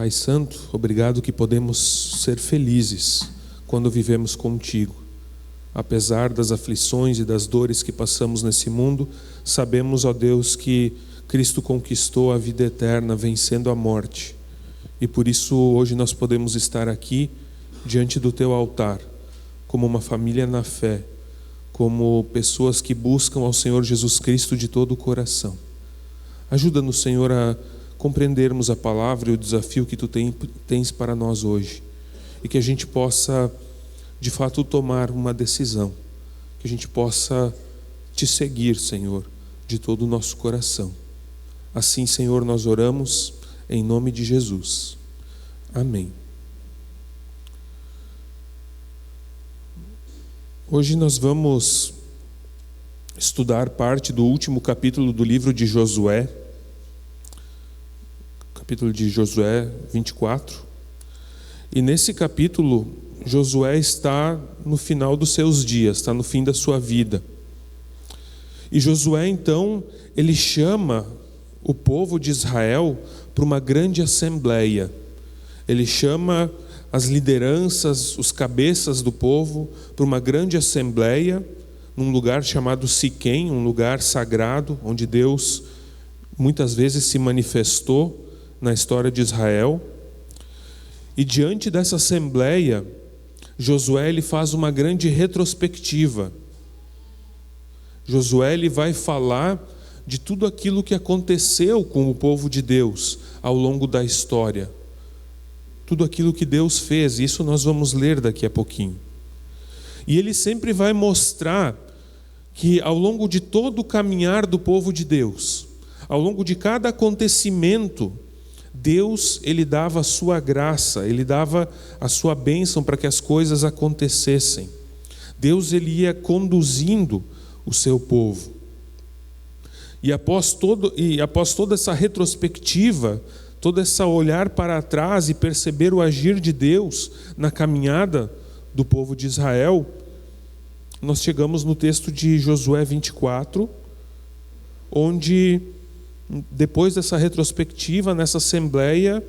Pai Santo, obrigado que podemos ser felizes quando vivemos contigo. Apesar das aflições e das dores que passamos nesse mundo, sabemos, ó Deus, que Cristo conquistou a vida eterna, vencendo a morte. E por isso hoje nós podemos estar aqui diante do teu altar, como uma família na fé, como pessoas que buscam ao Senhor Jesus Cristo de todo o coração. Ajuda-nos, Senhor, a compreendermos a palavra e o desafio que tu tens para nós hoje. E que a gente possa, de fato, tomar uma decisão. Que a gente possa te seguir, Senhor, de todo o nosso coração. Assim, Senhor, nós oramos em nome de Jesus. Amém. Hoje nós vamos estudar parte do último capítulo do livro de Josué, capítulo de Josué 24. E nesse capítulo, Josué está no final dos seus dias, está no fim da sua vida. E Josué, então, ele chama o povo de Israel para uma grande assembleia. Ele chama as lideranças, os cabeças do povo, para uma grande assembleia, num lugar chamado Siquém, um lugar sagrado, onde Deus muitas vezes se manifestou na história de Israel. E diante dessa assembleia, Josué ele faz uma grande retrospectiva. Josué ele vai falar de tudo aquilo que aconteceu com o povo de Deus ao longo da história. Tudo aquilo que Deus fez, isso nós vamos ler daqui a pouquinho. E ele sempre vai mostrar que ao longo de todo o caminhar do povo de Deus, ao longo de cada acontecimento, Deus ele dava a sua graça, ele dava a sua bênção para que as coisas acontecessem. Deus ele ia conduzindo o seu povo. E após toda essa retrospectiva, todo esse olhar para trás e perceber o agir de Deus na caminhada do povo de Israel, nós chegamos no texto de Josué 24, onde, depois dessa retrospectiva, nessa assembleia,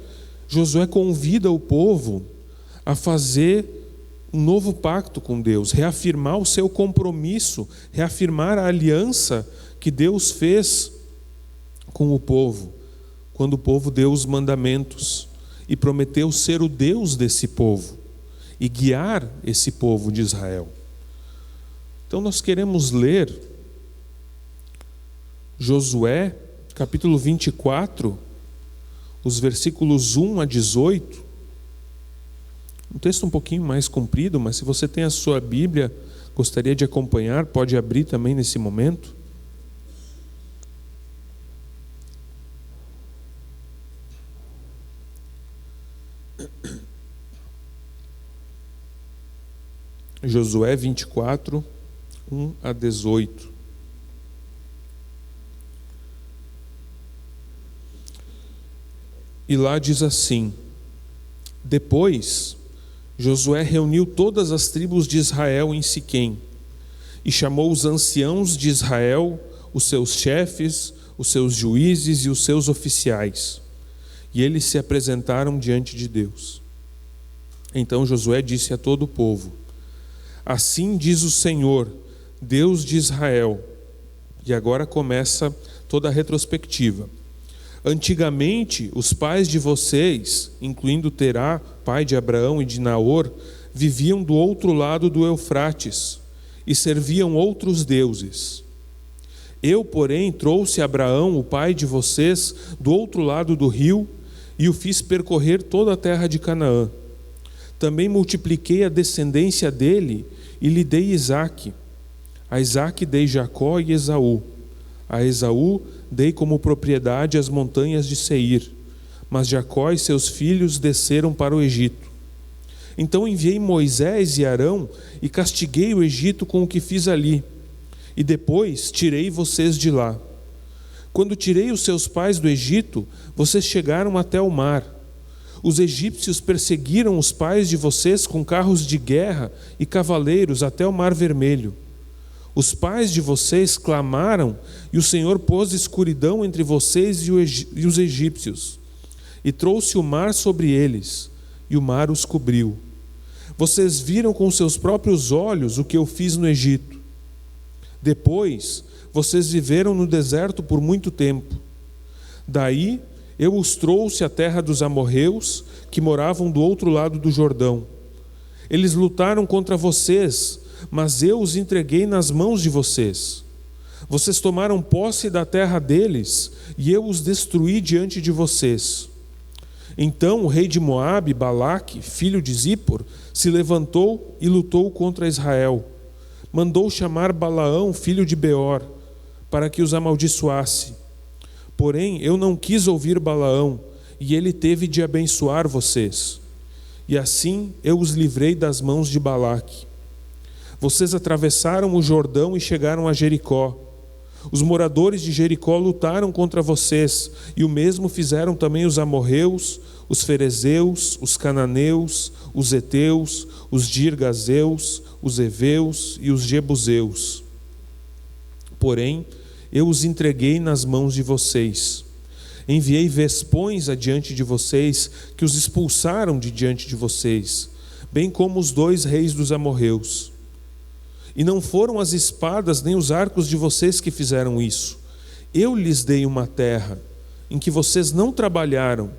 Josué convida o povo a fazer um novo pacto com Deus, reafirmar o seu compromisso, reafirmar a aliança que Deus fez com o povo, quando o povo deu os mandamentos e prometeu ser o Deus desse povo e guiar esse povo de Israel. Então nós queremos ler Josué, capítulo 24, os versículos 1 a 18. Um texto um pouquinho mais comprido, mas se você tem a sua Bíblia, gostaria de acompanhar, pode abrir também nesse momento. Josué 24, 1 a 18. E lá diz assim: Depois, Josué reuniu todas as tribos de Israel em Siquém, e chamou os anciãos de Israel, os seus chefes, os seus juízes e os seus oficiais. E eles se apresentaram diante de Deus. Então Josué disse a todo o povo: Assim diz o Senhor, Deus de Israel. E agora começa toda a retrospectiva. Antigamente, os pais de vocês, incluindo Terá, pai de Abraão e de Naor, viviam do outro lado do Eufrates e serviam outros deuses. Eu, porém, trouxe Abraão, o pai de vocês, do outro lado do rio e o fiz percorrer toda a terra de Canaã. Também multipliquei a descendência dele e lhe dei Isaque. A Isaque dei Jacó e Esaú. A Esaú dei como propriedade as montanhas de Seir. Mas Jacó e seus filhos desceram para o Egito. Então enviei Moisés e Arão e castiguei o Egito com o que fiz ali. E depois tirei vocês de lá. Quando tirei os seus pais do Egito, vocês chegaram até o mar. Os egípcios perseguiram os pais de vocês com carros de guerra e cavaleiros até o Mar Vermelho. Os pais de vocês clamaram e o Senhor pôs escuridão entre vocês e os egípcios. e trouxe o mar sobre eles, e o mar os cobriu. Vocês viram com seus próprios olhos o que eu fiz no Egito. Depois, vocês viveram no deserto por muito tempo. Daí, eu os trouxe à terra dos amorreus, que moravam do outro lado do Jordão. Eles lutaram contra vocês, mas eu os entreguei nas mãos de vocês. Vocês tomaram posse da terra deles, e eu os destruí diante de vocês. Então o rei de Moabe, Balaque, filho de Zippor, se levantou e lutou contra Israel. Mandou chamar Balaão, filho de Beor, para que os amaldiçoasse. Porém, eu não quis ouvir Balaão, e ele teve de abençoar vocês. E assim eu os livrei das mãos de Balaque. Vocês atravessaram o Jordão e chegaram a Jericó. Os moradores de Jericó lutaram contra vocês, e o mesmo fizeram também os amorreus, os ferezeus, os cananeus, os heteus, os girgazeus, os heveus e os jebuseus. Porém, eu os entreguei nas mãos de vocês. Enviei vespões adiante de vocês, que os expulsaram de diante de vocês, bem como os 2 reis dos amorreus. E não foram as espadas nem os arcos de vocês que fizeram isso. Eu lhes dei uma terra em que vocês não trabalharam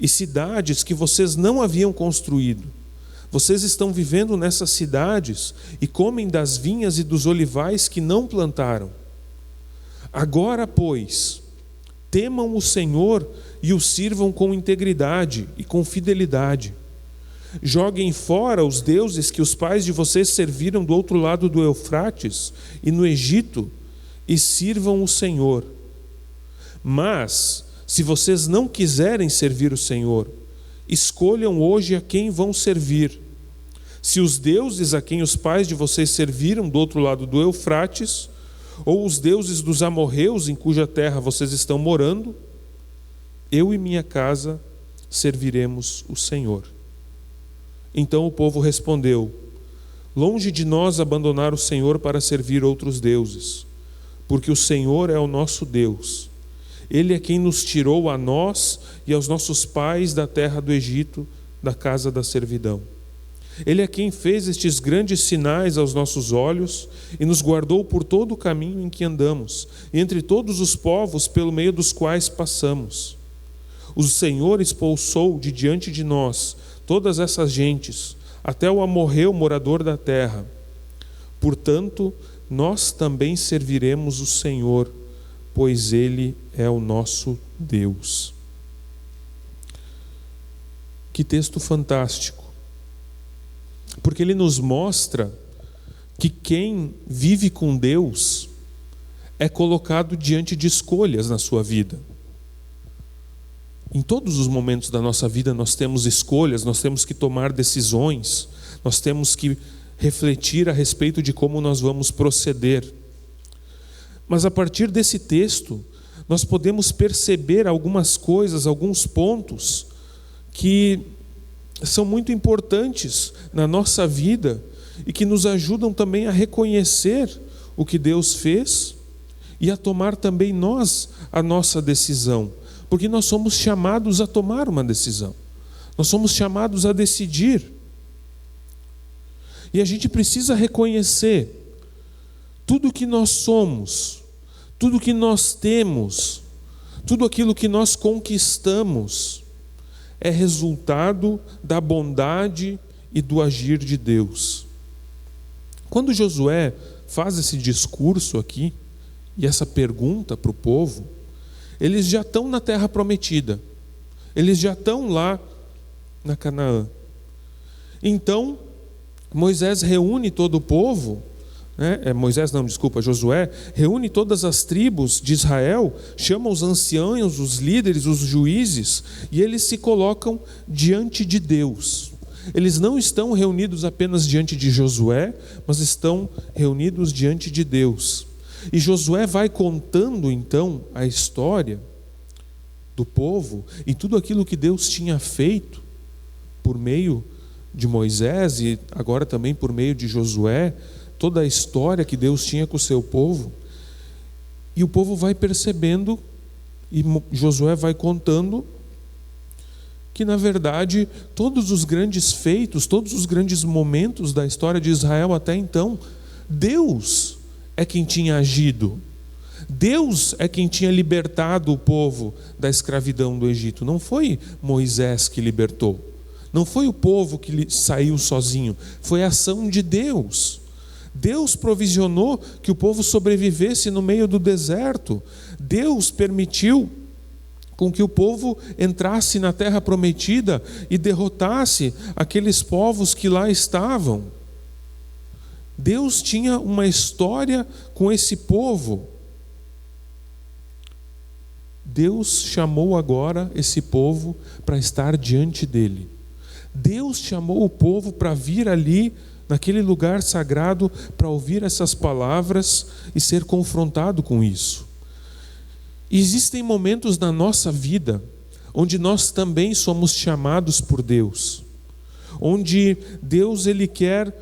e cidades que vocês não haviam construído. Vocês estão vivendo nessas cidades e comem das vinhas e dos olivais que não plantaram. Agora, pois, temam o Senhor e o sirvam com integridade e com fidelidade. Joguem fora os deuses que os pais de vocês serviram do outro lado do Eufrates e no Egito, e sirvam o Senhor. Mas, se vocês não quiserem servir o Senhor, escolham hoje a quem vão servir. Se os deuses a quem os pais de vocês serviram do outro lado do Eufrates, ou os deuses dos amorreus em cuja terra vocês estão morando, eu e minha casa serviremos o Senhor. Então o povo respondeu: longe de nós abandonar o Senhor para servir outros deuses, porque o Senhor é o nosso Deus. Ele é quem nos tirou a nós e aos nossos pais da terra do Egito, da casa da servidão. Ele é quem fez estes grandes sinais aos nossos olhos e nos guardou por todo o caminho em que andamos, entre todos os povos pelo meio dos quais passamos. O Senhor expulsou de diante de nós todas essas gentes, até o amorreu morador da terra. Portanto, nós também serviremos o Senhor, pois Ele é o nosso Deus. Que texto fantástico! Porque ele nos mostra que quem vive com Deus é colocado diante de escolhas na sua vida. Em todos os momentos da nossa vida nós temos escolhas, nós temos que tomar decisões, nós temos que refletir a respeito de como nós vamos proceder. Mas a partir desse texto, nós podemos perceber algumas coisas, alguns pontos que são muito importantes na nossa vida e que nos ajudam também a reconhecer o que Deus fez e a tomar também nós a nossa decisão, porque nós somos chamados a tomar uma decisão, nós somos chamados a decidir. E a gente precisa reconhecer tudo que nós somos, tudo que nós temos, tudo aquilo que nós conquistamos é resultado da bondade e do agir de Deus. Quando Josué faz esse discurso aqui e essa pergunta para o povo, eles já estão na terra prometida, eles já estão lá na Canaã. Então Moisés reúne todo o povo, Josué reúne todas as tribos de Israel, chama os anciãos, os líderes, os juízes, e eles se colocam diante de Deus. Eles não estão reunidos apenas diante de Josué, mas estão reunidos diante de Deus. E Josué vai contando então a história do povo e tudo aquilo que Deus tinha feito por meio de Moisés e agora também por meio de Josué, toda a história que Deus tinha com o seu povo. E o povo vai percebendo e Josué vai contando que, na verdade, todos os grandes feitos, todos os grandes momentos da história de Israel até então, Deus é quem tinha agido. Deus é quem tinha libertado o povo da escravidão do Egito. Não foi Moisés que libertou. Não foi o povo que saiu sozinho. Foi a ação de Deus. Deus provisionou que o povo sobrevivesse no meio do deserto. Deus permitiu com que o povo entrasse na terra prometida e derrotasse aqueles povos que lá estavam. Deus tinha uma história com esse povo. Deus chamou agora esse povo para estar diante dele. Deus chamou o povo para vir ali, naquele lugar sagrado, para ouvir essas palavras e ser confrontado com isso. E existem momentos na nossa vida onde nós também somos chamados por Deus, onde Deus ele quer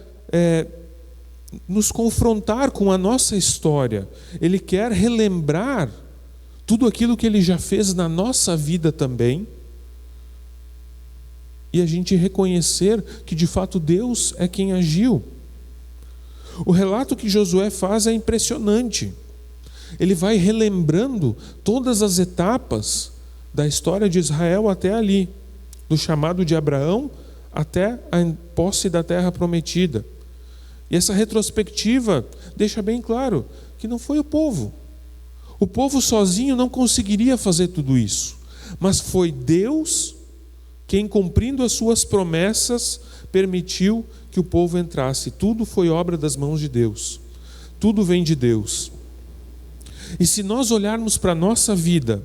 nos confrontar com a nossa história, Ele quer relembrar tudo aquilo que Ele já fez na nossa vida também, e a gente reconhecer que de fato Deus é quem agiu. O relato que Josué faz é impressionante. Ele vai relembrando todas as etapas da história de Israel até ali, do chamado de Abraão até a posse da terra prometida. E essa retrospectiva deixa bem claro que não foi o povo. O povo sozinho não conseguiria fazer tudo isso, mas foi Deus quem, cumprindo as suas promessas, permitiu que o povo entrasse. Tudo foi obra das mãos de Deus. Tudo vem de Deus. E se nós olharmos para a nossa vida,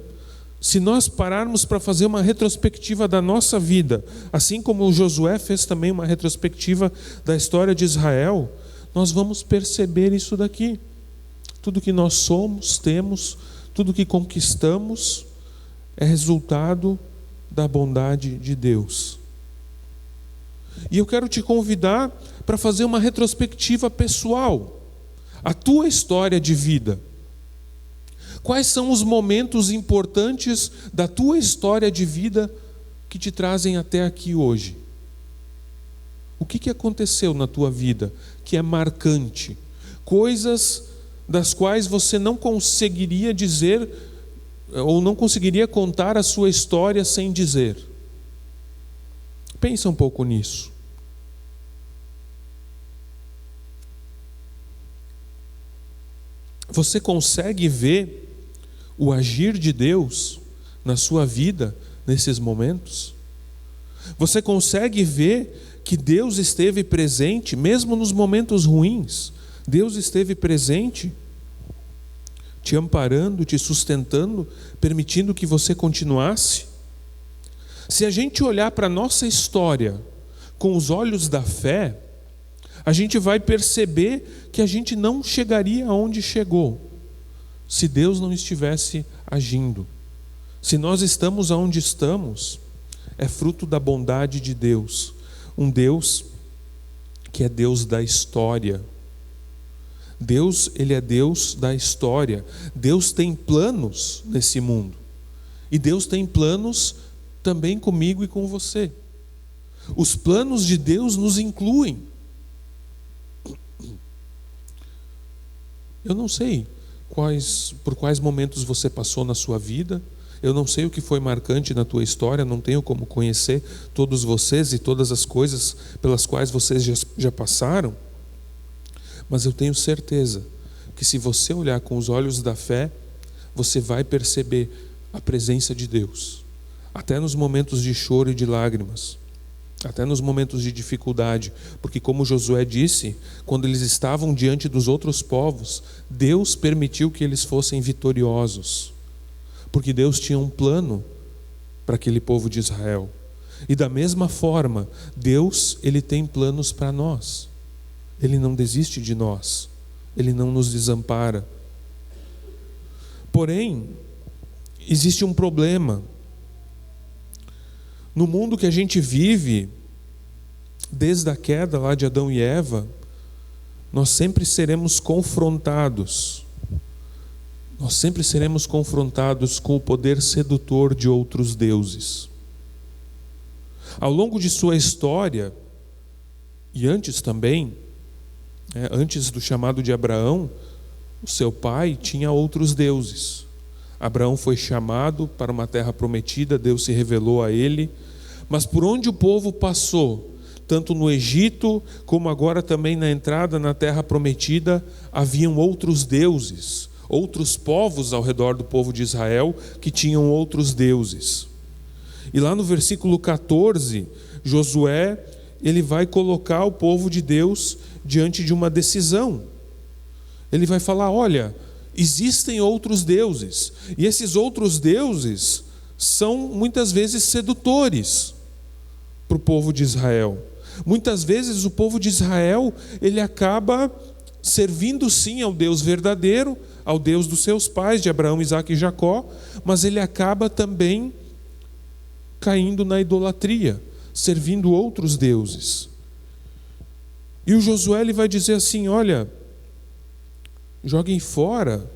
se nós pararmos para fazer uma retrospectiva da nossa vida, assim como o Josué fez também uma retrospectiva da história de Israel, nós vamos perceber isso daqui. Tudo que nós somos, temos, tudo que conquistamos é resultado da bondade de Deus. E eu quero te convidar para fazer uma retrospectiva pessoal, a tua história de vida. Quais são os momentos importantes da tua história de vida que te trazem até aqui hoje? O que aconteceu na tua vida que é marcante? Coisas das quais você não conseguiria dizer ou não conseguiria contar a sua história sem dizer. Pensa um pouco nisso. Você consegue ver o agir de Deus na sua vida nesses momentos? Você consegue ver que Deus esteve presente, mesmo nos momentos ruins? Deus esteve presente, te amparando, te sustentando, permitindo que você continuasse? Se a gente olhar para a nossa história com os olhos da fé, a gente vai perceber que a gente não chegaria aonde chegou se Deus não estivesse agindo. Se nós estamos aonde estamos, é fruto da bondade de Deus, um Deus que é Deus da história. Deus, Ele é Deus da história. Deus tem planos nesse mundo. E Deus tem planos também comigo e com você. Os planos de Deus nos incluem. Eu não sei por quais momentos você passou na sua vida. Eu não sei o que foi marcante na tua história. Não tenho como conhecer todos vocês e todas as coisas pelas quais vocês já passaram. Mas eu tenho certeza que se você olhar com os olhos da fé, você vai perceber a presença de Deus. Até nos momentos de choro e de lágrimas. Até nos momentos de dificuldade. Porque como Josué disse, quando eles estavam diante dos outros povos, Deus permitiu que eles fossem vitoriosos. Porque Deus tinha um plano para aquele povo de Israel. E da mesma forma, Deus, Ele tem planos para nós. Ele não desiste de nós. Ele não nos desampara. Porém, existe um problema. No mundo que a gente vive, desde a queda lá de Adão e Eva, nós sempre seremos confrontados. Nós sempre seremos confrontados com o poder sedutor de outros deuses. Ao longo de sua história, e antes também, antes do chamado de Abraão, o seu pai tinha outros deuses. Abraão foi chamado para uma terra prometida, Deus se revelou a ele, mas por onde o povo passou, tanto no Egito, como agora também na entrada na terra prometida, haviam outros deuses, outros povos ao redor do povo de Israel que tinham outros deuses. E lá no versículo 14, Josué, ele vai colocar o povo de Deus diante de uma decisão. Ele vai falar: olha, existem outros deuses, e esses outros deuses são muitas vezes sedutores para o povo de Israel. Muitas vezes o povo de Israel, ele acaba servindo sim ao Deus verdadeiro, ao Deus dos seus pais, de Abraão, Isaque e Jacó, mas ele acaba também caindo na idolatria, servindo outros deuses. E o Josué, ele vai dizer assim: olha, joguem fora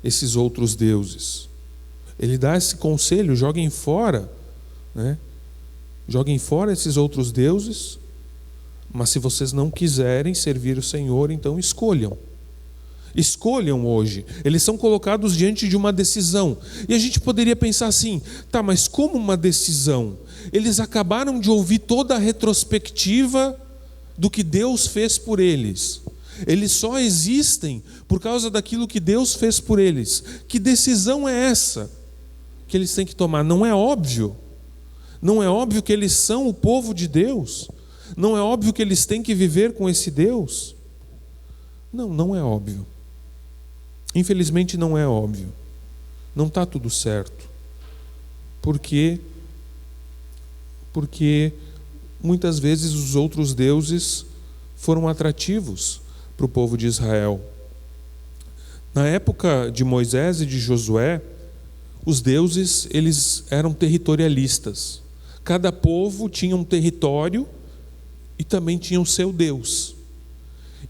esses outros deuses. Ele dá esse conselho: joguem fora, joguem fora esses outros deuses, mas se vocês não quiserem servir o Senhor, então escolham. Escolham hoje. Eles são colocados diante de uma decisão. E a gente poderia pensar assim: tá, mas como uma decisão? Eles acabaram de ouvir toda a retrospectiva do que Deus fez por eles. Eles só existem por causa daquilo que Deus fez por eles. Que decisão é essa que eles têm que tomar? Não é óbvio? Não é óbvio que eles são o povo de Deus? Não é óbvio que eles têm que viver com esse Deus? Não, não é óbvio. Infelizmente não é óbvio. Não está tudo certo. Porque muitas vezes os outros deuses foram atrativos para o povo de Israel. Na época de Moisés e de Josué, os deuses, eles eram territorialistas. Cada povo tinha um território e também tinha o seu Deus.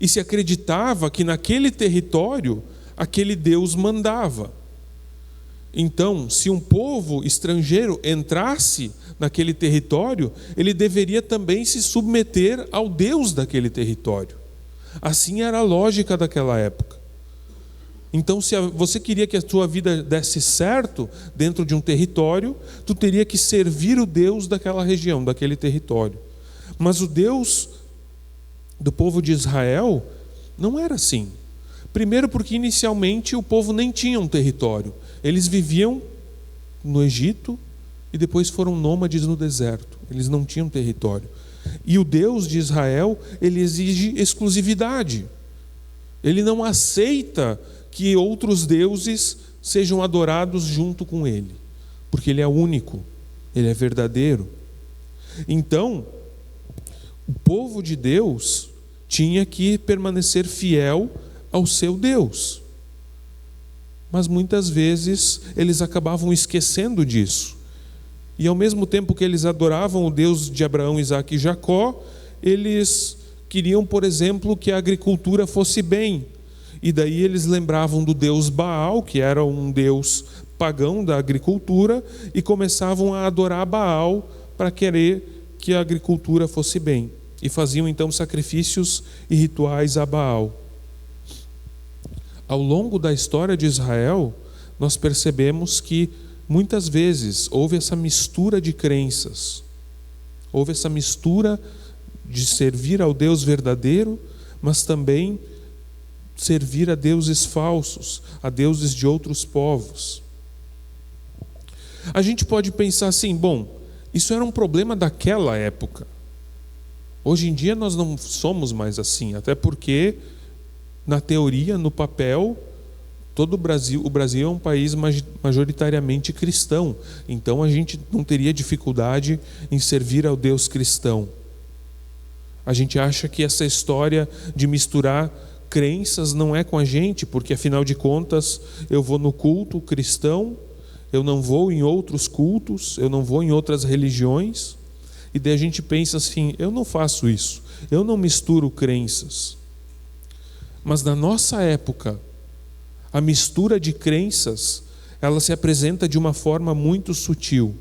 E se acreditava que naquele território, aquele Deus mandava. Então, se um povo estrangeiro entrasse naquele território, ele deveria também se submeter ao Deus daquele território. Assim era a lógica daquela época. Então, se você queria que a tua vida desse certo dentro de um território, tu teria que servir o Deus daquela região, daquele território. Mas o Deus do povo de Israel não era assim. Primeiro porque inicialmente o povo nem tinha um território. Eles viviam no Egito e depois foram nômades no deserto. Eles não tinham território. E o Deus de Israel, ele exige exclusividade. Ele não aceita que outros deuses sejam adorados junto com ele, porque ele é único, ele é verdadeiro. Então, o povo de Deus tinha que permanecer fiel ao seu Deus. Mas muitas vezes eles acabavam esquecendo disso. E ao mesmo tempo que eles adoravam o Deus de Abraão, Isaque e Jacó, eles queriam, por exemplo, que a agricultura fosse bem. E daí eles lembravam do Deus Baal, que era um Deus pagão da agricultura, e começavam a adorar Baal para querer que a agricultura fosse bem. E faziam então sacrifícios e rituais a Baal. Ao longo da história de Israel, nós percebemos que muitas vezes houve essa mistura de crenças. Houve essa mistura de servir ao Deus verdadeiro, mas também servir a deuses falsos, a deuses de outros povos. A gente pode pensar assim: bom, isso era um problema daquela época. Hoje em dia nós não somos mais assim, até porque, na teoria, no papel, todo o Brasil é um país majoritariamente cristão. Então a gente não teria dificuldade em servir ao Deus cristão. A gente acha que essa história de misturar crenças não é com a gente, porque afinal de contas eu vou no culto cristão, eu não vou em outros cultos, eu não vou em outras religiões. E daí a gente pensa assim: eu não faço isso, eu não misturo crenças. Mas na nossa época, a mistura de crenças, ela se apresenta de uma forma muito sutil.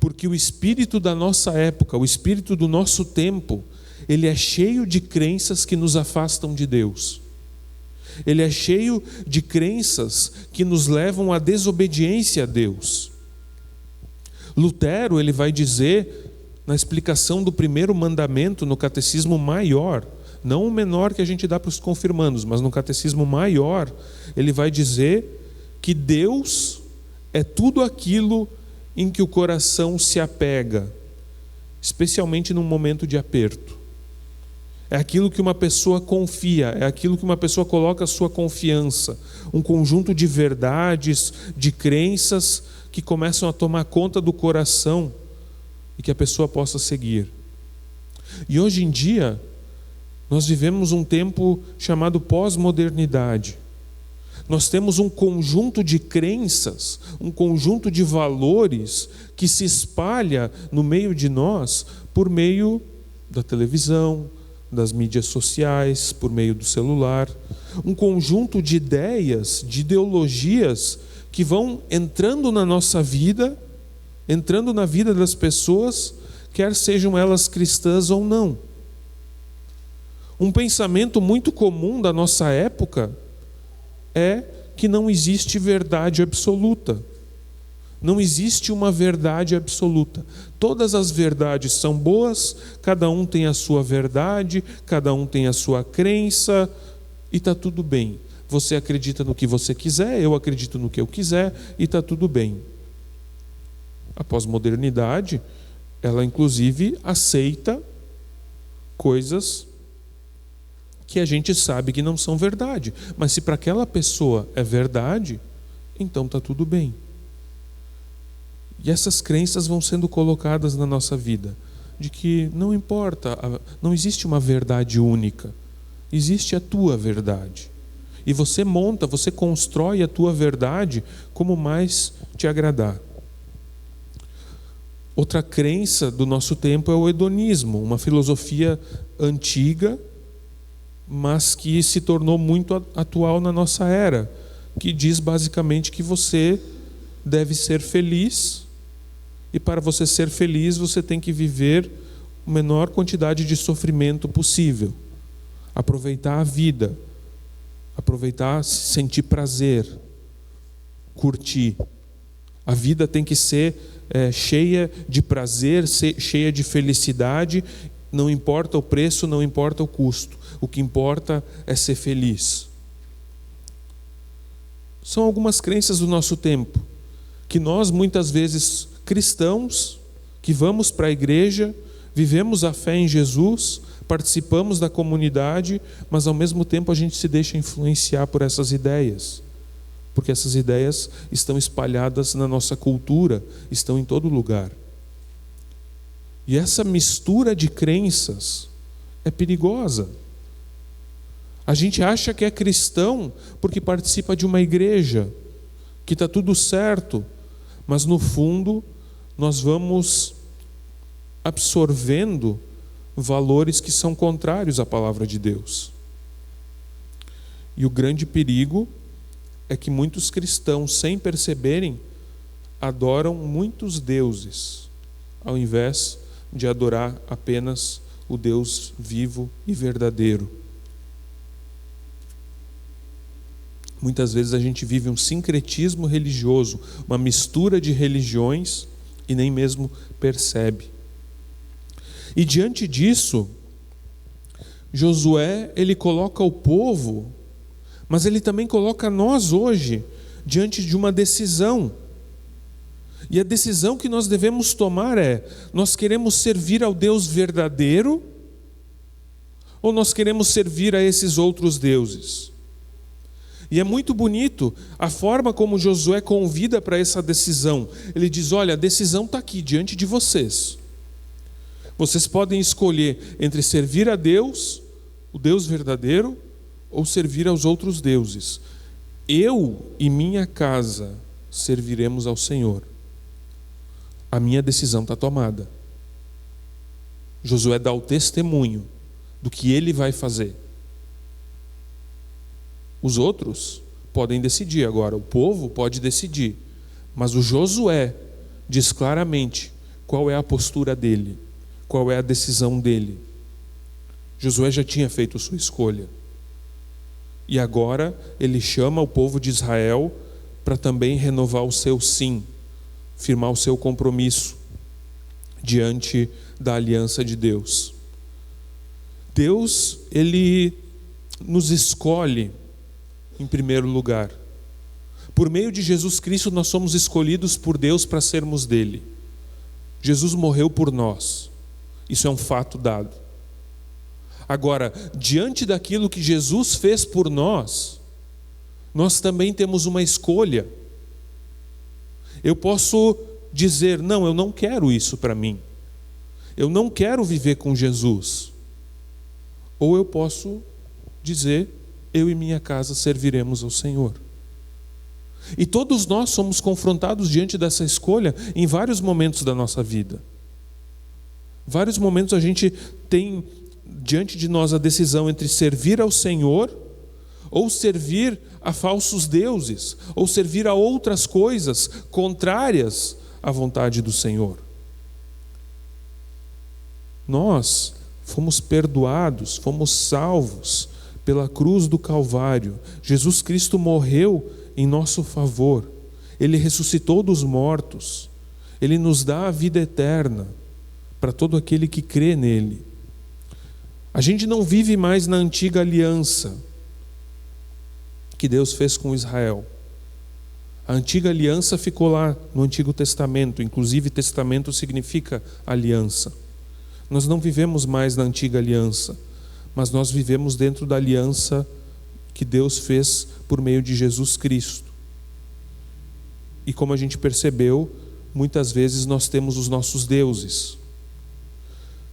porque o espírito da nossa época, o espírito do nosso tempo, ele é cheio de crenças que nos afastam de Deus. Ele é cheio de crenças que nos levam à desobediência a Deus. Lutero, ele vai dizer, na explicação do primeiro mandamento no catecismo maior, não o menor que a gente dá para os confirmandos, mas no catecismo maior, ele vai dizer que Deus é tudo aquilo em que o coração se apega, especialmente num momento de aperto. É aquilo que uma pessoa confia, é aquilo que uma pessoa coloca a sua confiança, um conjunto de verdades, de crenças que começam a tomar conta do coração e que a pessoa possa seguir. E hoje em dia, nós vivemos um tempo chamado pós-modernidade. Nós temos um conjunto de crenças, um conjunto de valores que se espalha no meio de nós por meio da televisão, das mídias sociais, por meio do celular. Um conjunto de ideias, de ideologias que vão entrando na nossa vida, entrando na vida das pessoas, quer sejam elas cristãs ou não. Um pensamento muito comum da nossa época é que não existe verdade absoluta. Não existe uma verdade absoluta. Todas as verdades são boas, cada um tem a sua verdade, cada um tem a sua crença, e está tudo bem. Você acredita no que você quiser, eu acredito no que eu quiser, e está tudo bem. A pós-modernidade, ela inclusive aceita coisas que a gente sabe que não são verdade. Mas se para aquela pessoa é verdade, então está tudo bem. E essas crenças vão sendo colocadas na nossa vida, de que não importa, não existe uma verdade única, existe a tua verdade. E você monta, você constrói a tua verdade como mais te agradar. Outra crença do nosso tempo é o hedonismo, uma filosofia antiga, mas que se tornou muito atual na nossa era, que diz basicamente que você deve ser feliz, e para você ser feliz você tem que viver a menor quantidade de sofrimento possível, aproveitar a vida, aproveitar, sentir prazer, curtir. A vida tem que ser cheia de prazer, cheia de felicidade, não importa o preço, não importa o custo. O que importa é ser feliz. São algumas crenças do nosso tempo, que nós muitas vezes, cristãos, que vamos para a igreja, vivemos a fé em Jesus, participamos da comunidade, mas ao mesmo tempo a gente se deixa influenciar por essas ideias, porque essas ideias estão espalhadas na nossa cultura, estão em todo lugar. E essa mistura de crenças é perigosa. A gente acha que é cristão porque participa de uma igreja, que está tudo certo, mas no fundo nós vamos absorvendo valores que são contrários à palavra de Deus. E o grande perigo é que muitos cristãos, sem perceberem, adoram muitos deuses, ao invés de adorar apenas o Deus vivo e verdadeiro. Muitas vezes a gente vive um sincretismo religioso, uma mistura de religiões, e nem mesmo percebe. E diante disso, Josué, ele coloca o povo, mas ele também coloca nós hoje diante de uma decisão. E a decisão que nós devemos tomar é: nós queremos servir ao Deus verdadeiro ou nós queremos servir a esses outros deuses? E é muito bonito a forma como Josué convida para essa decisão. Ele diz: olha, a decisão está aqui diante de vocês. Vocês podem escolher entre servir a Deus, o Deus verdadeiro, ou servir aos outros deuses. Eu e minha casa serviremos ao Senhor. A minha decisão está tomada. Josué dá o testemunho do que ele vai fazer. Os outros podem decidir agora, o povo pode decidir, mas o Josué diz claramente qual é a postura dele, qual é a decisão dele. Josué já tinha feito sua escolha. E agora ele chama o povo de Israel para também renovar o seu sim, firmar o seu compromisso diante da aliança de Deus. Deus, ele nos escolhe em primeiro lugar. Por meio de Jesus Cristo nós somos escolhidos por Deus para sermos dele. Jesus morreu por nós. Isso é um fato dado. Agora, diante daquilo que Jesus fez por nós, nós também temos uma escolha. Eu posso dizer, não, eu não quero isso para mim. Eu não quero viver com Jesus. Ou eu posso dizer, eu e minha casa serviremos ao Senhor. E todos nós somos confrontados diante dessa escolha em vários momentos da nossa vida. Vários momentos a gente tem diante de nós a decisão entre servir ao Senhor ou servir a falsos deuses, ou servir a outras coisas contrárias à vontade do Senhor. Nós fomos perdoados, fomos salvos pela cruz do Calvário. Jesus Cristo morreu em nosso favor. Ele ressuscitou dos mortos. Ele nos dá a vida eterna para todo aquele que crê nele. A gente não vive mais na antiga aliança que Deus fez com Israel. A antiga aliança ficou lá no Antigo Testamento. Inclusive, testamento significa aliança. Nós não vivemos mais na antiga aliança, mas nós vivemos dentro da aliança que Deus fez por meio de Jesus Cristo. E como a gente percebeu, muitas vezes nós temos os nossos deuses.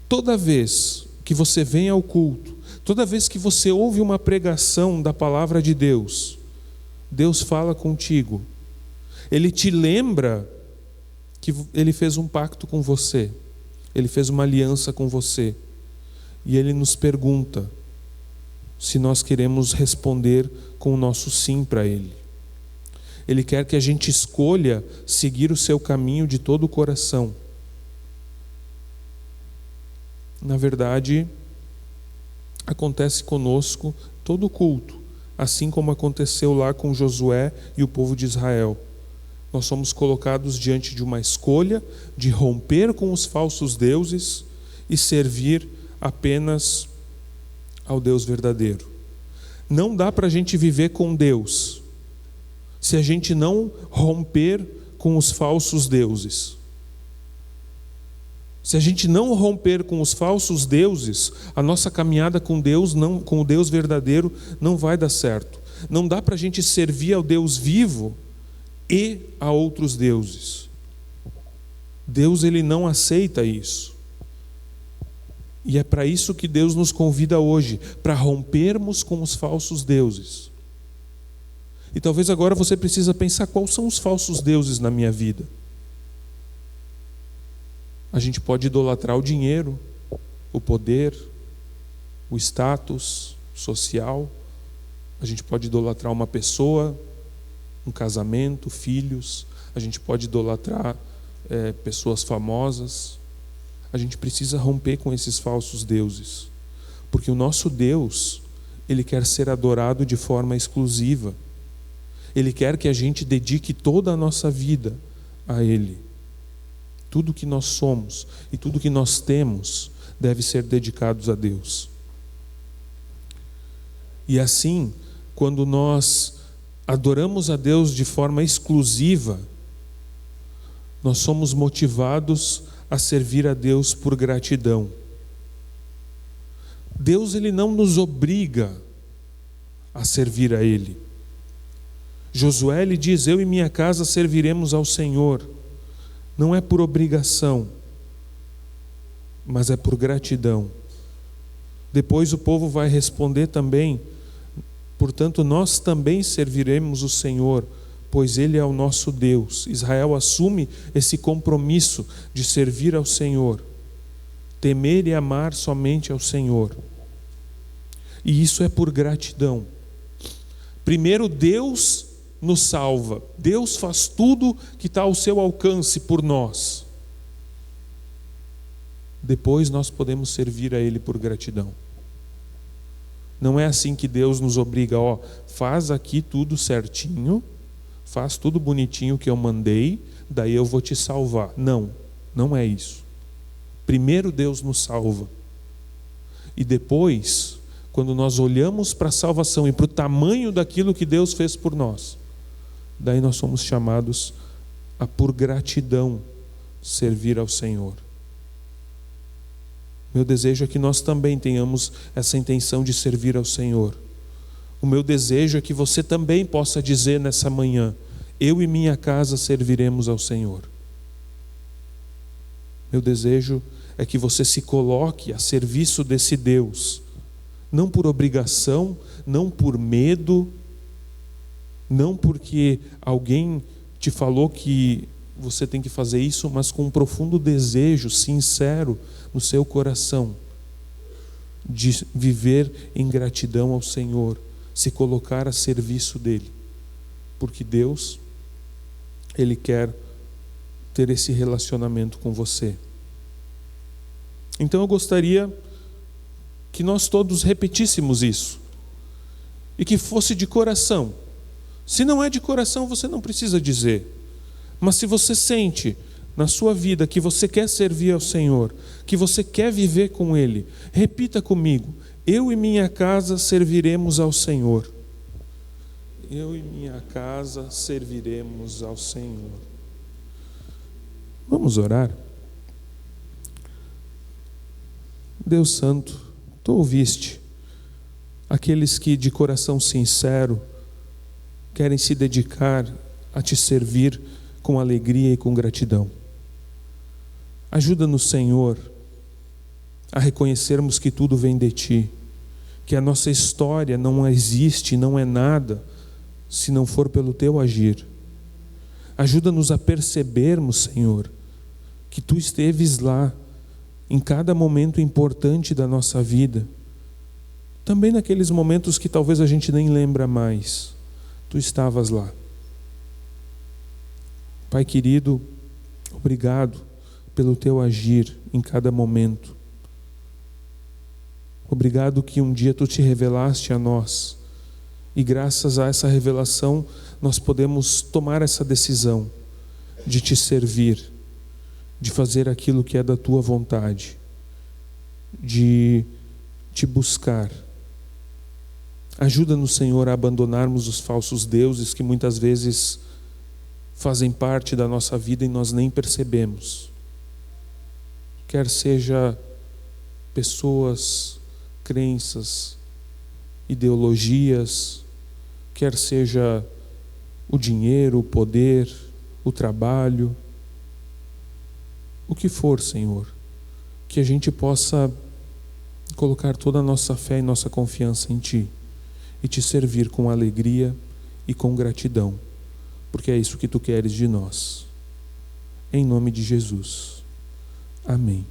Toda vez que você vem ao culto, toda vez que você ouve uma pregação da palavra de Deus, Deus fala contigo. Ele te lembra que Ele fez um pacto com você. Ele fez uma aliança com você. E Ele nos pergunta se nós queremos responder com o nosso sim para Ele. Ele quer que a gente escolha seguir o seu caminho de todo o coração. Na verdade, acontece conosco todo o culto, assim como aconteceu lá com Josué e o povo de Israel. Nós somos colocados diante de uma escolha de romper com os falsos deuses e servir apenas ao Deus verdadeiro. Não dá para a gente viver com Deus se a gente não romper com os falsos deuses. Se a gente não romper com os falsos deuses, a nossa caminhada com Deus, com o Deus verdadeiro, não vai dar certo. Não dá para a gente servir ao Deus vivo e a outros deuses. Deus, ele não aceita isso. E é para isso que Deus nos convida hoje, para rompermos com os falsos deuses. E talvez agora você precisa pensar quais são os falsos deuses na minha vida. A gente pode idolatrar o dinheiro, o poder, o status social. A gente pode idolatrar uma pessoa, um casamento, filhos. A gente pode idolatrar pessoas famosas. A gente precisa romper com esses falsos deuses. Porque o nosso Deus, Ele quer ser adorado de forma exclusiva. Ele quer que a gente dedique toda a nossa vida a Ele. Tudo que nós somos e tudo que nós temos deve ser dedicados a Deus. E assim, quando nós adoramos a Deus de forma exclusiva, nós somos motivados a servir a Deus por gratidão. Deus, ele não nos obriga a servir a Ele. Josué, ele diz, eu e minha casa serviremos ao Senhor. Não é por obrigação, mas é por gratidão. Depois o povo vai responder também, portanto nós também serviremos o Senhor, pois Ele é o nosso Deus. Israel assume esse compromisso de servir ao Senhor, temer e amar somente ao Senhor. E isso é por gratidão. Primeiro, Deus nos salva. Deus faz tudo que está ao seu alcance por nós. depois nós podemos servir a Ele por gratidão. Não é assim que Deus nos obriga, faz aqui tudo certinho, faz tudo bonitinho que eu mandei, daí eu vou te salvar. Não, não é isso. Primeiro Deus nos salva. E depois, quando nós olhamos para a salvação e para o tamanho daquilo que Deus fez por nós, daí nós somos chamados a, por gratidão, servir ao Senhor. Meu desejo é que nós também tenhamos essa intenção de servir ao Senhor. O meu desejo é que você também possa dizer nessa manhã: eu e minha casa serviremos ao Senhor. Meu desejo é que você se coloque a serviço desse Deus, não por obrigação, não por medo, não porque alguém te falou que você tem que fazer isso, mas com um profundo desejo sincero no seu coração de viver em gratidão ao Senhor, se colocar a serviço dele, porque Deus, Ele quer ter esse relacionamento com você. Então eu gostaria que nós todos repetíssemos isso e que fosse de coração. Se não é de coração, você não precisa dizer, mas se você sente na sua vida que você quer servir ao Senhor, que você quer viver com Ele, repita comigo: eu e minha casa serviremos ao Senhor. Eu e minha casa serviremos ao Senhor. Vamos orar? Deus Santo, Tu ouviste aqueles que de coração sincero querem se dedicar a Te servir com alegria e com gratidão. Ajuda-nos, Senhor, a reconhecermos que tudo vem de Ti, que a nossa história não existe, não é nada, se não for pelo Teu agir. Ajuda-nos a percebermos, Senhor, que Tu esteves lá, em cada momento importante da nossa vida, também naqueles momentos que talvez a gente nem lembra mais, Tu estavas lá. Pai querido, obrigado pelo Teu agir em cada momento. Obrigado que um dia Tu te revelaste a nós, e graças a essa revelação nós podemos tomar essa decisão de Te servir, de fazer aquilo que é da Tua vontade, de Te buscar. Ajuda-nos, Senhor, a abandonarmos os falsos deuses que muitas vezes fazem parte da nossa vida e nós nem percebemos. Quer seja pessoas, crenças, ideologias, quer seja o dinheiro, o poder, o trabalho, o que for, Senhor, que a gente possa colocar toda a nossa fé e nossa confiança em Ti e Te servir com alegria e com gratidão, porque é isso que Tu queres de nós. Em nome de Jesus. Amém.